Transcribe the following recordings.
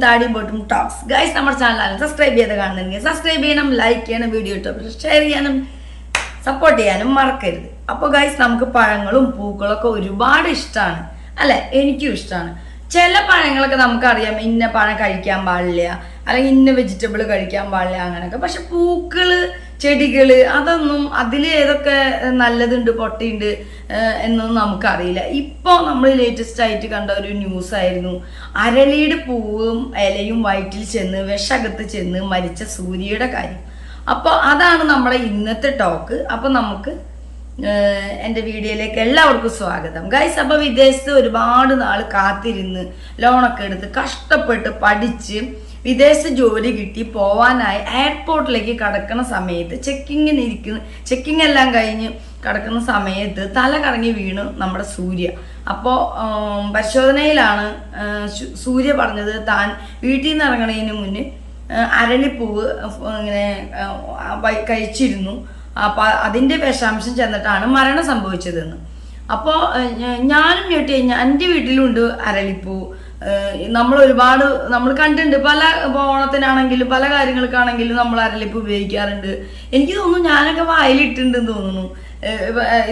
ചാടി ബോട്ടും talks guys. നമ്മുടെ ചാനൽ സബ്സ്ക്രൈബ് ചെയ്ത് കാണുന്നെങ്കിൽ സബ്സ്ക്രൈബ് ചെയ്യണം, ലൈക്ക് ചെയ്യണം, വീഡിയോ ഇഷ്ടപ്പെട്ടു ഷെയർ ചെയ്യാനും സപ്പോർട്ട് ചെയ്യാനും മറക്കരുത്. അപ്പോൾ ഗൈസ്, നമുക്ക് പഴങ്ങളും പൂക്കളൊക്കെ ഒരുപാട് ഇഷ്ടമാണ് അല്ലെ? എനിക്കും ഇഷ്ടമാണ്. ചില പഴങ്ങളൊക്കെ നമുക്കറിയാം ഇന്ന പഴം കഴിക്കാൻ പാടില്ല, അല്ലെങ്കിൽ ഇന്ന വെജിറ്റബിൾ കഴിക്കാൻ പാടില്ല അങ്ങനെയൊക്കെ. പക്ഷെ പൂക്കള്, ചെടികള്, അതൊന്നും അതിൽ ഏതൊക്കെ നല്ലതുണ്ട്, പൊട്ടയുണ്ട് എന്നൊന്നും നമുക്കറിയില്ല. ഇപ്പോൾ നമ്മൾ ലേറ്റസ്റ്റ് ആയിട്ട് കണ്ട ഒരു ന്യൂസ് ആയിരുന്നു, അരളിയുടെ പൂവും ഇലയും വയറ്റിൽ ചെന്ന് വിഷകത്ത് ചെന്ന് മരിച്ച സൂര്യയുടെ കാര്യം. അപ്പോൾ അതാണ് നമ്മുടെ ഇന്നത്തെ ടോക്ക്. അപ്പോൾ നമുക്ക് എൻ്റെ വീഡിയോയിലേക്ക് എല്ലാവർക്കും സ്വാഗതം ഗൈസ്. അപ്പോൾ വിദേശത്ത് ഒരുപാട് നാൾ കാത്തിരുന്ന് ലോണൊക്കെ എടുത്ത് കഷ്ടപ്പെട്ട് പഠിച്ച് വിദേശ ജോലി കിട്ടി പോവാനായി എയർപോർട്ടിലേക്ക് കടക്കുന്ന സമയത്ത് ചെക്കിങ് എല്ലാം കഴിഞ്ഞ് കടക്കുന്ന സമയത്ത് തല കറങ്ങി വീണു നമ്മുടെ സൂര്യ. അപ്പോൾ പരിശോധനയിലാണ് സൂര്യ പറഞ്ഞത് താൻ വീട്ടിൽ നിന്ന് ഇറങ്ങുന്നതിന് മുന്നേ അരളിപ്പൂവ് ഇങ്ങനെ കഴിച്ചിരുന്നു. അപ്പോൾ അതിൻ്റെ വിഷാംശം ചെന്നിട്ടാണ് മരണം സംഭവിച്ചതെന്ന്. അപ്പോൾ ഞാനും ഞെട്ടി. എൻ്റെ വീട്ടിലുണ്ട് അരളിപ്പൂ. നമ്മൾ കണ്ടിട്ടുണ്ട്, പല ഓണത്തിനാണെങ്കിലും പല കാര്യങ്ങൾക്കാണെങ്കിലും നമ്മൾ അരളിപ്പൂ ഉപയോഗിക്കാറുണ്ട്. എനിക്ക് തോന്നുന്നു ഞാനൊക്കെ വായിലിട്ടുണ്ടെന്ന് തോന്നുന്നു.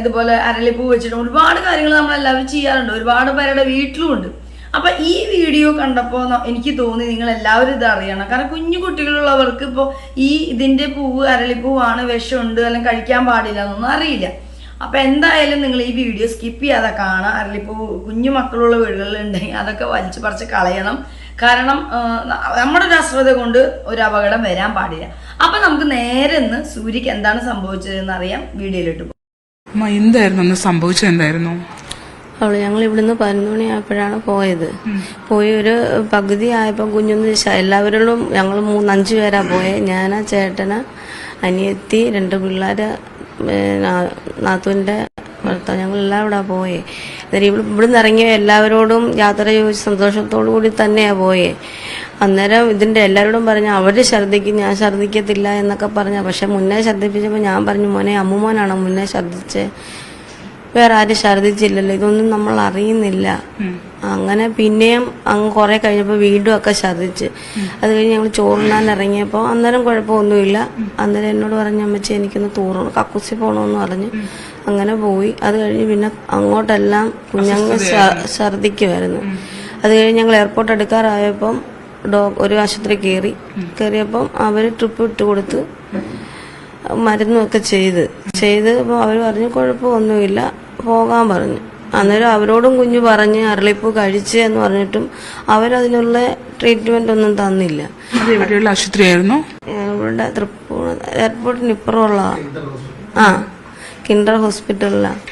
ഇതുപോലെ അരളിപ്പൂ വെച്ചിട്ട് ഒരുപാട് കാര്യങ്ങൾ നമ്മളെല്ലാവരും ചെയ്യാറുണ്ട്, ഒരുപാട് പേരുടെ വീട്ടിലും ഉണ്ട്. അപ്പൊ ഈ വീഡിയോ കണ്ടപ്പോൾ എനിക്ക് തോന്നി നിങ്ങൾ എല്ലാവരും ഇത് അറിയണം. കാരണം കുഞ്ഞു കുട്ടികളുള്ളവർക്ക് ഇപ്പോൾ ഇതിന്റെ പൂവ് അരളിപ്പൂവാണ്, വിഷമുണ്ട് അല്ലെങ്കിൽ കഴിക്കാൻ പാടില്ല എന്നൊന്നും അറിയില്ല. അപ്പൊ എന്തായാലും നിങ്ങൾ ഈ വീഡിയോ സ്കിപ്പ് ചെയ്യാതെ കാണാം. അരളിപ്പൂ കുഞ്ഞു മക്കളുള്ള വീടുകളിലുണ്ടെങ്കിൽ അതൊക്കെ വലിച്ചു പറിച്ച് കളയണം. കാരണം നമ്മുടെ ഒരു അശ്രദ്ധ കൊണ്ട് ഒരു അപകടം വരാൻ പാടില്ല. അപ്പൊ നമുക്ക് നേരെ ഇന്ന് സൂര്യക്ക് എന്താണ് സംഭവിച്ചതെന്ന് അറിയാം. വീഡിയോയിലിട്ട് പോകും. എന്തായിരുന്നു സംഭവിച്ചത്? എന്തായിരുന്നു? ഞങ്ങൾ ഇവിടുന്ന് 11 മണിയായപ്പോഴാണ് പോയത്. പോയി ഒരു പകുതി ആയപ്പോൾ കുഞ്ഞൊന്ന് എല്ലാവരോടും ഞങ്ങൾ 5 പേരാ പോയത്. ഞാനാ, ചേട്ടന്, അനിയത്തി, 2 പിള്ളേര്, നാത്തൂൻ്റെ ഭർത്താവ്, ഞങ്ങളെല്ലാം ഇവിടെ പോയേ. ഇവിടുന്ന് ഇറങ്ങിയ എല്ലാവരോടും യാത്ര ചോദിച്ച് സന്തോഷത്തോടു കൂടി തന്നെയാണ് പോയേ. അന്നേരം ഇതിൻ്റെ എല്ലാവരോടും പറഞ്ഞു അവർ ഛർദ്ദിക്കും, ഞാൻ ഛർദ്ദിക്കത്തില്ല എന്നൊക്കെ പറഞ്ഞു. പക്ഷെ മുന്നേ ഛർദ്ദിപ്പിച്ചപ്പോൾ ഞാൻ പറഞ്ഞു, മോനെ അമ്മുമോനാണോ മുന്നേ ഛർദ്ദിച്ചേ, വേറെ ആരും ഛർദ്ദിച്ചില്ലല്ലോ, ഇതൊന്നും നമ്മൾ അറിയുന്നില്ല. അങ്ങനെ പിന്നെയും അങ്ങ് കുറെ കഴിഞ്ഞപ്പോൾ വീണ്ടും ഒക്കെ ഛർദ്ദിച്ച്. അത് കഴിഞ്ഞ് ഞങ്ങൾ ചോറുണ്ണാൻ ഇറങ്ങിയപ്പോൾ അന്നേരം കുഴപ്പമൊന്നുമില്ല. അന്നേരം എന്നോട് പറഞ്ഞു, അമ്മച്ചി എനിക്കൊന്ന് തൂറണം, കക്കൂസി പോകണമെന്ന് പറഞ്ഞ് അങ്ങനെ പോയി. അത് കഴിഞ്ഞ് പിന്നെ അങ്ങോട്ടെല്ലാം കുഞ്ഞങ്ങ് ഛർദ്ദിക്കുമായിരുന്നു. അത് കഴിഞ്ഞ് ഞങ്ങൾ എയർപോർട്ട് എടുക്കാറായപ്പം ഒരു ആശുപത്രി കയറിയപ്പം അവർ ട്രിപ്പ് ഇട്ട് കൊടുത്ത് മരുന്നൊക്കെ ചെയ്ത് അവർ പറഞ്ഞു കുഴപ്പമൊന്നുമില്ല, പോകാൻ പറഞ്ഞു. അന്നേരം അവരോടും കുഞ്ഞു പറഞ്ഞ് അരളിപ്പൂ കഴിച്ച് എന്ന് പറഞ്ഞിട്ടും അവരതിനുള്ള ട്രീറ്റ്മെന്റ് ഒന്നും തന്നില്ല. എവിടെയുള്ള ആശുപത്രിയായിരുന്നു? ഇവിടെ തൃപ്പൂർ എയർപോർട്ടിന് ഇപ്പുറമുള്ള കിൻഡർ ഹോസ്പിറ്റലിലാണ്.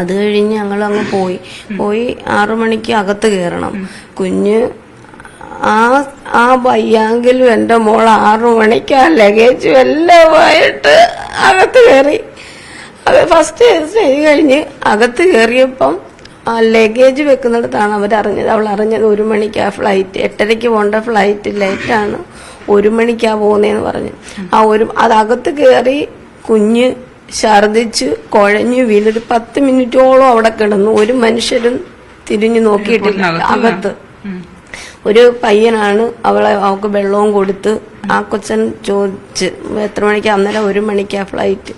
അത് കഴിഞ്ഞ് ഞങ്ങൾ അങ്ങ് പോയി 6 മണിക്ക് അകത്ത് കയറണം. കുഞ്ഞ് ആ വയ്യാങ്കിലും എൻ്റെ മോൾ 6 മണിക്ക് ആ ലഗേജും എല്ലാമായിട്ട് അകത്ത് കയറി. അത് ഫസ്റ്റ് സ്റ്റേജ് കഴിഞ്ഞ് അകത്ത് കയറിയപ്പം ആ ലഗേജ് വെക്കുന്നിടത്താണ് അവൾ അറിഞ്ഞത് 1 മണിക്കാ ഫ്ലൈറ്റ്, 8:30 പോകേണ്ട ഫ്ലൈറ്റ് ലേറ്റാണ്, 1 മണിക്കാ പോകുന്നതെന്ന് പറഞ്ഞു. അതകത്ത് കയറി കുഞ്ഞ് ഛർദിച്ച് കുഴഞ്ഞു വീണൊരു 10 മിനിറ്റോളം അവിടെ കിടന്നു. ഒരു മനുഷ്യരും തിരിഞ്ഞു നോക്കിയിട്ടില്ല. അകത്ത് ഒരു പയ്യനാണ് അവൾക്ക് വെള്ളവും കൊടുത്ത്. ആ കൊച്ചൻ ചോദിച്ച് എത്ര മണിക്കാ, അന്നേരം 1 മണിക്കാ ഫ്ലൈറ്റ്.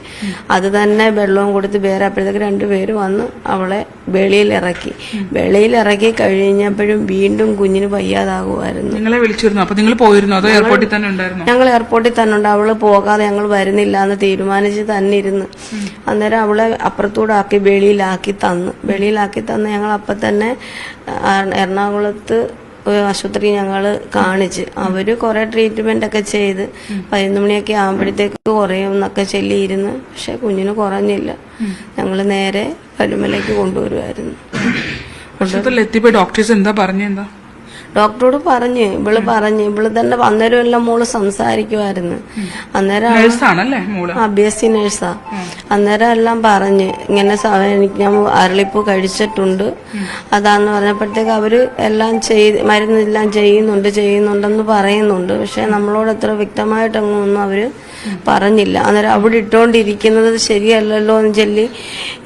അത് തന്നെ വെള്ളവും കൊടുത്ത് വേറെ അപ്പോഴത്തേക്ക് 2 പേര് വന്ന് അവളെ വെളിയിലിറക്കി കഴിഞ്ഞപ്പോഴും വീണ്ടും കുഞ്ഞിന് വയ്യാതാകുമായിരുന്നു. നിങ്ങളെ വിളിച്ചിരുന്നു? അപ്പൊ നിങ്ങൾ പോയിരുന്നോ അതോ എയർപോർട്ടിൽ തന്നെ ഉണ്ടായിരുന്നു? ഞങ്ങൾ എയർപോർട്ടിൽ തന്നെ ഉണ്ട്. അവള് പോകാതെ ഞങ്ങൾ വരുന്നില്ല എന്ന് തീരുമാനിച്ച് തന്നെ ഇരുന്ന്. അന്നേരം അവളെ അപ്പുറത്തൂടെ വെളിയിലാക്കി തന്ന് ഞങ്ങൾ അപ്പം തന്നെ എറണാകുളത്ത് ആശുപത്രി ഞങ്ങൾ കാണിച്ച് അവര് കുറെ ട്രീറ്റ്മെന്റ് ഒക്കെ ചെയ്ത് 11 മണിയൊക്കെ ആകുമ്പോഴത്തേക്ക് കുറയുമെന്നൊക്കെ ചൊല്ലിയിരുന്നു. പക്ഷെ കുഞ്ഞിന് കുറഞ്ഞില്ല. ഞങ്ങള് നേരെ പരുമലയ്ക്ക് കൊണ്ടുവരുമായിരുന്നു. ഡോക്ടേഴ്സ് എന്താ പറഞ്ഞെന്താ? ഡോക്ടറോട് ഇവള് തന്നെ അന്നേരം എല്ലാം മോള് സംസാരിക്കുമായിരുന്നു. അന്നേരം BSc നേഴ്സാ. അന്നേരം എല്ലാം പറഞ്ഞ് ഇങ്ങനെ ഞാൻ അരളിപ്പൂ കഴിച്ചിട്ടുണ്ട് അതാന്ന് പറഞ്ഞപ്പോഴത്തേക്ക് അവര് എല്ലാം മരുന്നെല്ലാം ചെയ്യുന്നുണ്ടെന്ന് പറയുന്നുണ്ട്. പക്ഷെ നമ്മളോട് എത്ര വ്യക്തമായിട്ടൊന്നും അവര് പറഞ്ഞില്ല. അന്നേരം അവിടെ ഇട്ടുകൊണ്ടിരിക്കുന്നത് ശരിയല്ലല്ലോ എന്ന് ചൊല്ലി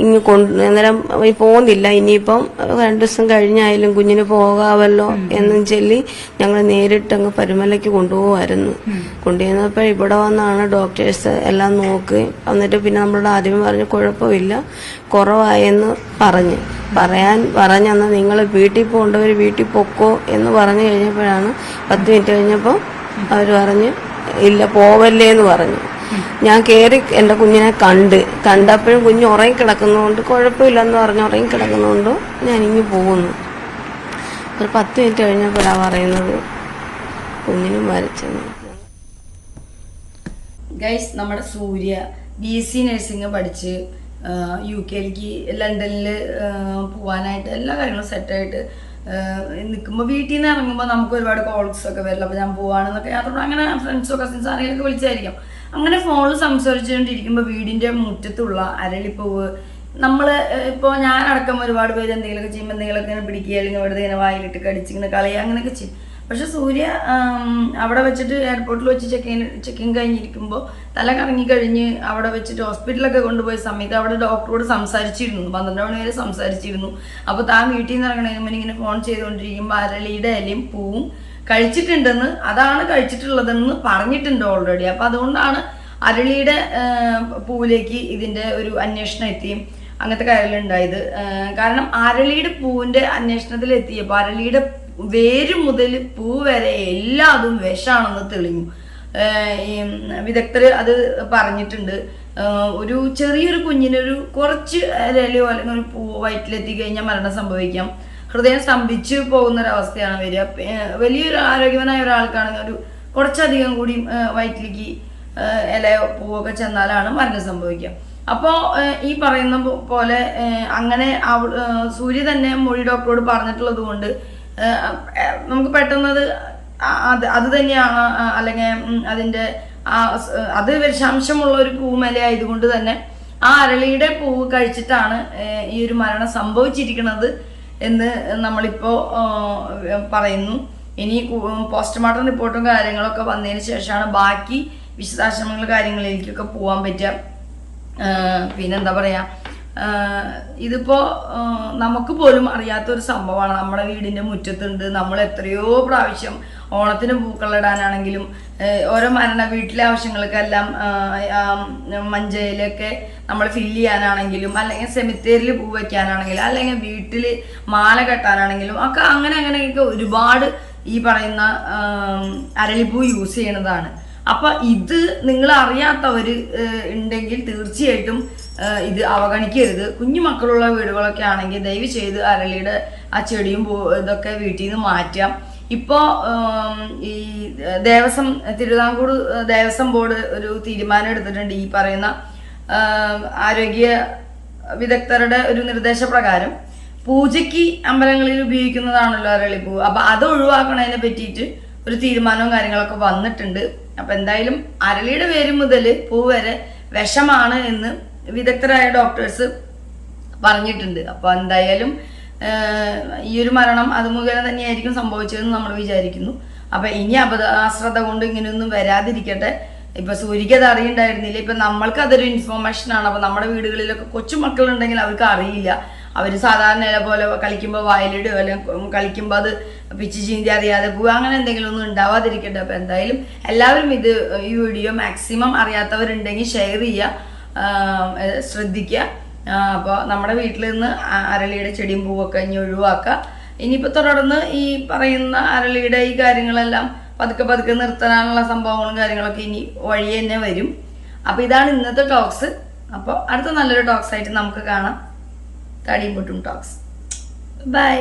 ഇങ്ങ് അന്നേരം പോകുന്നില്ല, ഇനിയിപ്പം 2 ദിവസം കഴിഞ്ഞായാലും കുഞ്ഞിന് പോകാമല്ലോ എന്നും ചൊല്ലി ഞങ്ങൾ നേരിട്ട് അങ്ങ് പരുമലയ്ക്ക് കൊണ്ടുപോകുമായിരുന്നു. കൊണ്ടുവന്നപ്പോൾ ഇവിടെ വന്നാണ് ഡോക്ടേഴ്സ് എല്ലാം നോക്കി. എന്നിട്ട് പിന്നെ നമ്മളോട് ആദ്യം പറഞ്ഞു കുഴപ്പമില്ല, കുറവായെന്ന് പറഞ്ഞെന്ന് നിങ്ങൾ വീട്ടിൽ പോകേണ്ടവർ വീട്ടിൽ പൊക്കോ എന്ന് പറഞ്ഞു കഴിഞ്ഞപ്പോഴാണ് 10 മിനിറ്റ് കഴിഞ്ഞപ്പോൾ അവർ പറഞ്ഞ് ഇല്ല പോവല്ലേ എന്ന് പറഞ്ഞു. ഞാൻ കയറി എൻ്റെ കുഞ്ഞിനെ കണ്ടപ്പോഴും കുഞ്ഞ് ഉറങ്ങിക്കിടക്കുന്നതുകൊണ്ട് കുഴപ്പമില്ലെന്ന് പറഞ്ഞ് ഉറങ്ങിക്കിടക്കുന്നതുകൊണ്ട് ഞാനിങ്ങ് പോകുന്നു. ഒരു 10 മിനിറ്റ് കഴിഞ്ഞപ്പോഴാണ് പറയുന്നത് കുഞ്ഞിന് മരിച്ചെന്ന്. ഗൈസ്, നമ്മുടെ സൂര്യ BSc നഴ്സിംഗ് പഠിച്ച് UK ലണ്ടനിൽ പോകാനായിട്ട് എല്ലാ കാര്യങ്ങളും സെറ്റായിട്ട് നിൽക്കുമ്പോൾ വീട്ടിൽ നിന്ന് ഇറങ്ങുമ്പോൾ നമുക്ക് ഒരുപാട് കോൾസ് ഒക്കെ വരില്ല. അപ്പോൾ ഞാൻ പോവാണെന്നൊക്കെ യാത്ര അങ്ങനെ ഫ്രണ്ട്സോ കസിൻസോ ആരെങ്കിലൊക്കെ വിളിച്ചായിരിക്കും. അങ്ങനെ ഫോണിൽ സംസാരിച്ചുകൊണ്ടിരിക്കുമ്പോൾ വീടിൻ്റെ മുറ്റത്തുള്ള അരളിപ്പൂവ് നമ്മൾ ഇപ്പോൾ ഞാൻ അടക്കം ഒരുപാട് പേര് എന്തെങ്കിലുമൊക്കെ ചെയ്യുമ്പോൾ എന്തെങ്കിലുമൊക്കെ ഇങ്ങനെ പിടിക്കുക, അല്ലെങ്കിൽ വെറുതെ ഇങ്ങനെ വായിലിട്ട് കടിച്ചിങ്ങനെ കളയുക, അങ്ങനെയൊക്കെ ചെയ്യും. പക്ഷെ സൂര്യ അവിടെ വെച്ചിട്ട് എയർപോർട്ടിൽ വെച്ച് ചെക്കിങ് കഴിഞ്ഞിരിക്കുമ്പോൾ തല കറങ്ങി കഴിഞ്ഞ് അവിടെ വെച്ചിട്ട് ഹോസ്പിറ്റലൊക്കെ കൊണ്ടുപോയ സമയത്ത് അവിടെ ഡോക്ടറോട് സംസാരിച്ചിരുന്നു. 12 മണി വരെ സംസാരിച്ചിരുന്നു. അപ്പോൾ താൻ വീട്ടിൽ നിന്ന് ഇറങ്ങണതിന് മുന്നേ ഇങ്ങനെ ഫോൺ ചെയ്തുകൊണ്ടിരിക്കുമ്പോൾ അരളിയുടെ ഇലയും പൂവും കഴിച്ചിട്ടുണ്ടെന്ന്, അതാണ് കഴിച്ചിട്ടുള്ളതെന്ന് പറഞ്ഞിട്ടുണ്ട് ഓൾറെഡി. അപ്പോൾ അതുകൊണ്ടാണ് അരളിയുടെ പൂവിലേക്ക് ഇതിൻ്റെ ഒരു അന്വേഷണം എത്തിയും അങ്ങനത്തെ കാര്യങ്ങളുണ്ടായത്. കാരണം അരളിയുടെ പൂവിൻ്റെ അന്വേഷണത്തിൽ എത്തിയപ്പോൾ അരളിയുടെ വേര് മുതൽ പൂ വരെ എല്ലാതും വിഷാണെന്ന് തെളിഞ്ഞു. വിദഗ്ധർ അത് പറഞ്ഞിട്ടുണ്ട്. ഒരു ചെറിയൊരു കുഞ്ഞിനൊരു കുറച്ച് ഇലയോ അല്ലെങ്കിൽ ഒരു പൂ വയറ്റിലെത്തി കഴിഞ്ഞാൽ മരണം സംഭവിക്കാം. ഹൃദയം സ്തംഭിച്ച് പോകുന്നൊരവസ്ഥയാണ് വരിക. വലിയൊരു ആരോഗ്യവാനായ ഒരാൾക്കാണെങ്കിൽ ഒരു കുറച്ചധികം കൂടി വയറ്റിലേക്ക് ഇലയോ പൂവൊക്കെ ചെന്നാലാണ് മരണം സംഭവിക്കുക. അപ്പോൾ ഈ പറയുന്ന പോലെ അങ്ങനെ സൂര്യ തന്നെ മൊഴി ഡോക്ടറോട് പറഞ്ഞിട്ടുള്ളത് കൊണ്ട് നമുക്ക് പെട്ടെന്നത് അത് തന്നെയാണ്, അല്ലെങ്കിൽ അതിൻ്റെ അത് വിഷാംശമുള്ള ഒരു പൂമല ആയതുകൊണ്ട് തന്നെ ആ അരളിയുടെ പൂവ് കഴിച്ചിട്ടാണ് ഈ ഒരു മരണം സംഭവിച്ചിരിക്കുന്നത് എന്ന് നമ്മളിപ്പോൾ പറയുന്നു. ഇനി പോസ്റ്റ്മോർട്ടം റിപ്പോർട്ടും കാര്യങ്ങളൊക്കെ വന്നതിന് ശേഷമാണ് ബാക്കി വിശദാംശങ്ങൾ കാര്യങ്ങളിലേക്കൊക്കെ പോകാൻ പറ്റുക. പിന്നെന്താ പറയുക, ഇതിപ്പോൾ നമുക്ക് പോലും അറിയാത്തൊരു സംഭവമാണ്. നമ്മുടെ വീടിൻ്റെ മുറ്റത്തുണ്ട്. നമ്മൾ എത്രയോ പ്രാവശ്യം ഓണത്തിന് പൂക്കളിടാനാണെങ്കിലും ഓരോ വീട്ടിലെ ആവശ്യങ്ങൾക്കെല്ലാം മഞ്ചയിലൊക്കെ നമ്മൾ ഫില്ല് ചെയ്യാനാണെങ്കിലും, അല്ലെങ്കിൽ സെമിത്തേരിൽ പൂ വയ്ക്കാനാണെങ്കിലും, അല്ലെങ്കിൽ വീട്ടിൽ മാല കെട്ടാനാണെങ്കിലും ഒക്കെ അങ്ങനെയൊക്കെ ഒരുപാട് ഈ പറയുന്ന അരളിപ്പൂ യൂസ് ചെയ്യണതാണ്. അപ്പം ഇത് നിങ്ങൾ അറിയാത്തവർ ഉണ്ടെങ്കിൽ തീർച്ചയായിട്ടും ഇത് അവഗണിക്കരുത്. കുഞ്ഞു മക്കളുള്ള വീടുകളൊക്കെ ആണെങ്കിൽ ദയവ് ചെയ്ത് അരളിയുടെ ആ ചെടിയും ഇതൊക്കെ വീട്ടിൽ നിന്ന് മാറ്റാം. ഇപ്പോൾ ഈ തിരുവിതാംകൂർ ദേവസ്വം ബോർഡ് ഒരു തീരുമാനം എടുത്തിട്ടുണ്ട്. ഈ പറയുന്ന ആരോഗ്യ വിദഗ്ധരുടെ ഒരു നിർദ്ദേശപ്രകാരം പൂജയ്ക്ക് അമ്പലങ്ങളിൽ ഉപയോഗിക്കുന്നതാണല്ലോ അരളിപ്പൂ. അപ്പം അത് ഒഴിവാക്കണതിനെ പറ്റിയിട്ട് ഒരു തീരുമാനവും കാര്യങ്ങളൊക്കെ വന്നിട്ടുണ്ട്. അപ്പം എന്തായാലും അരളിയുടെ വേര് മുതൽ പൂ വരെ വിഷമാണ് എന്ന് വിദഗ്ധരായ ഡോക്ടേഴ്സ് പറഞ്ഞിട്ടുണ്ട്. അപ്പോൾ എന്തായാലും ഈ ഒരു മരണം അത് മുഖേന തന്നെയായിരിക്കും സംഭവിച്ചതെന്ന് നമ്മൾ വിചാരിക്കുന്നു. അപ്പം ഇനി അശ്രദ്ധ കൊണ്ട് ഇങ്ങനെയൊന്നും വരാതിരിക്കട്ടെ. ഇപ്പൊ സൂര്യക്ക് അത് അറിയണ്ടായിരുന്നില്ല. ഇപ്പൊ നമ്മൾക്ക് അതൊരു ഇൻഫോർമേഷനാണ്. അപ്പൊ നമ്മുടെ വീടുകളിലൊക്കെ കൊച്ചു മക്കളുണ്ടെങ്കിൽ അവർക്ക് അറിയില്ല. അവർ സാധാരണ ഇല പോലെ കളിക്കുമ്പോൾ വായിലിടുക, അല്ലെങ്കിൽ കളിക്കുമ്പോൾ അത് പിച്ച് ചീന്തി അറിയാതെ പോവുക, അങ്ങനെ എന്തെങ്കിലും ഒന്നും ഉണ്ടാവാതിരിക്കട്ടെ. അപ്പം എന്തായാലും എല്ലാവരും ഈ വീഡിയോ മാക്സിമം അറിയാത്തവരുണ്ടെങ്കിൽ ഷെയർ ചെയ്യുക, ശ്രദ്ധിക്കുക. അപ്പോൾ നമ്മുടെ വീട്ടിൽ നിന്ന് അരളിയുടെ ചെടിയും പൂവൊക്കെ ഇനി ഒഴിവാക്കുക. ഇനിയിപ്പോൾ തുടർന്ന് ഈ പറയുന്ന അരളിയുടെ ഈ കാര്യങ്ങളെല്ലാം പതുക്കെ നിർത്താനുള്ള സംഭവങ്ങളും കാര്യങ്ങളൊക്കെ ഇനി വഴി തന്നെ വരും. അപ്പോൾ ഇതാണ് ഇന്നത്തെ ടോക്സ്. അപ്പോൾ അടുത്ത നല്ലൊരു ടോക്സ് ആയിട്ട് നമുക്ക് കാണാം. തടിയും പൊട്ടും ടോക്സ്. ബൈ.